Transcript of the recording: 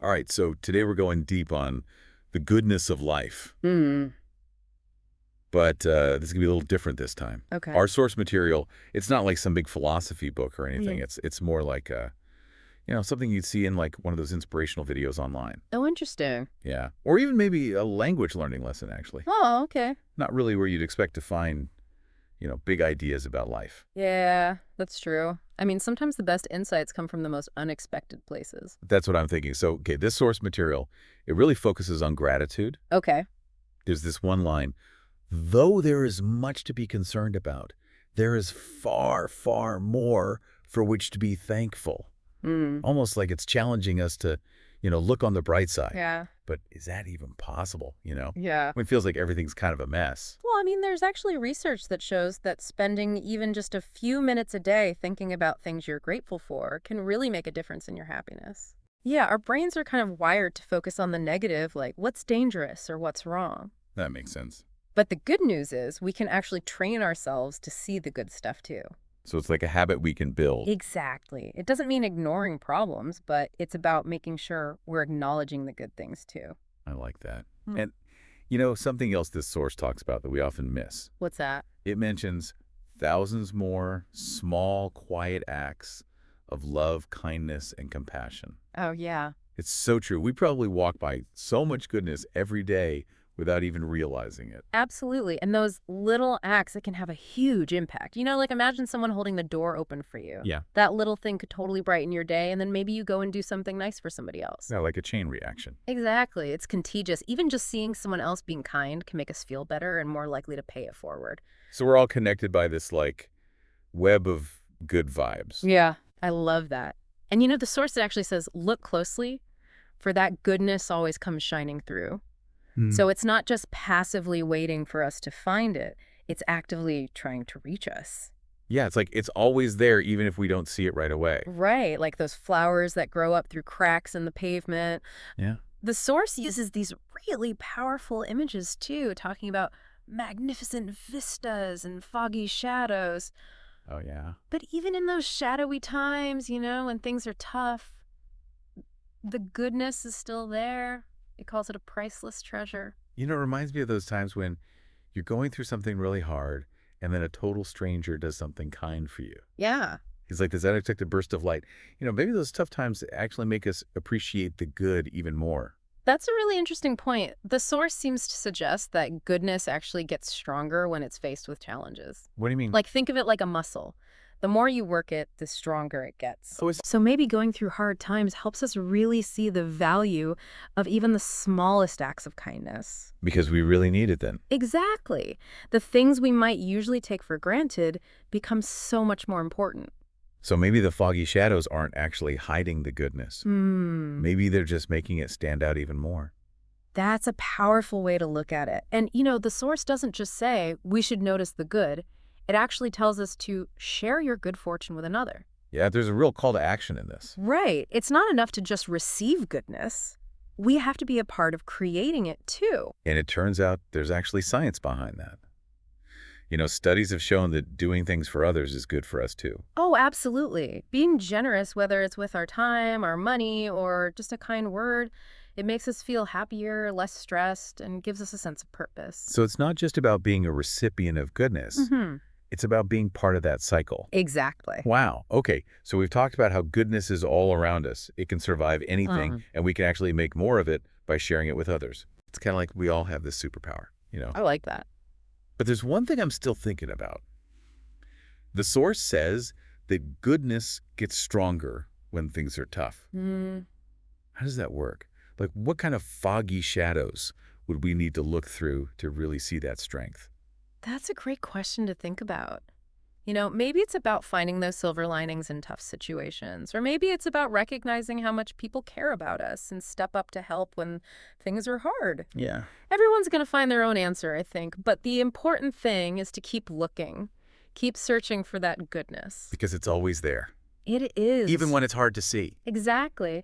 All right, so today we're going deep on the goodness of life, Hmm. but this is going to be a little different this time. Okay. Our source material, it's not like some big philosophy book or anything. Mhm. It's more like something you'd see in like one of those inspirational videos online. Oh, interesting. Yeah. Or even maybe a language learning lesson, actually. Oh, okay. Not really where you'd expect to find, big ideas about life. Yeah, that's true. I mean, sometimes the best insights come from the most unexpected places. That's what I'm thinking. So, okay, this source material, it really focuses on gratitude. Okay. There's this one line. Though there is much to be concerned about, there is far, far more for which to be thankful. Mm. Almost like it's challenging us to, look on the bright side. Yeah. But is that even possible? Yeah. When it feels like everything's kind of a mess. Well, I mean, there's actually research that shows that spending even just a few minutes a day thinking about things you're grateful for can really make a difference in your happiness. Yeah, our brains are kind of wired to focus on the negative, like what's dangerous or what's wrong. That makes sense. But the good news is we can actually train ourselves to see the good stuff too. So it's like a habit we can build. Exactly. It doesn't mean ignoring problems, but it's about making sure we're acknowledging the good things too. I like that. Hmm. And, something else this source talks about that we often miss. What's that? It mentions thousands more small, quiet acts of love, kindness, and compassion. Oh, yeah. It's so true. We probably walk by so much goodness every day without even realizing it. Absolutely. And those little acts, it can have a huge impact. Like imagine someone holding the door open for you. Yeah. That little thing could totally brighten your day, and then maybe you go and do something nice for somebody else. Yeah, like a chain reaction. Exactly. It's contagious. Even just seeing someone else being kind can make us feel better and more likely to pay it forward. So we're all connected by this, like, web of good vibes. Yeah. I love that. And the source that actually says, look closely, for that goodness always comes shining through. So it's not just passively waiting for us to find it. It's actively trying to reach us. Yeah, it's like it's always there even if we don't see it right away. Right, like those flowers that grow up through cracks in the pavement. Yeah. The source uses these really powerful images too, talking about magnificent vistas and foggy shadows. Oh, yeah. But even in those shadowy times, when things are tough, the goodness is still there. It calls it a priceless treasure. It reminds me of those times when you're going through something really hard and then a total stranger does something kind for you. Yeah. He's like this unexpected burst of light. Maybe those tough times actually make us appreciate the good even more. That's a really interesting point. The source seems to suggest that goodness actually gets stronger when it's faced with challenges. What do you mean? Like, think of it like a muscle. The more you work it, the stronger it gets. Oh, it's So maybe going through hard times helps us really see the value of even the smallest acts of kindness. because we really need it then. Exactly. The things we might usually take for granted become so much more important. So maybe the foggy shadows aren't actually hiding the goodness. Maybe they're just making it stand out even more. That's a powerful way to look at it. And, the source doesn't just say we should notice the good. It actually tells us to share your good fortune with another. Yeah, there's a real call to action in this. Right. It's not enough to just receive goodness. We have to be a part of creating it too. And it turns out there's actually science behind that. Studies have shown that doing things for others is good for us too. Oh, absolutely. Being generous, whether it's with our time, our money, or just a kind word, it makes us feel happier, less stressed, and gives us a sense of purpose. So it's not just about being a recipient of goodness. It's about being part of that cycle. Exactly. Wow. Okay. So we've talked about how goodness is all around us. It can survive anything, and we can actually make more of it by sharing it with others. It's kind of like we all have this superpower. I like that. But there's one thing I'm still thinking about. The source says that goodness gets stronger when things are tough. How does that work? Like, what kind of foggy shadows would we need to look through to really see that strength? That's a great question to think about. Maybe it's about finding those silver linings in tough situations, or maybe it's about recognizing how much people care about us and step up to help when things are hard. Yeah. Everyone's going to find their own answer, I think, but the important thing is to keep looking, keep searching for that goodness. Because it's always there, It is. even when it's hard to see. Exactly.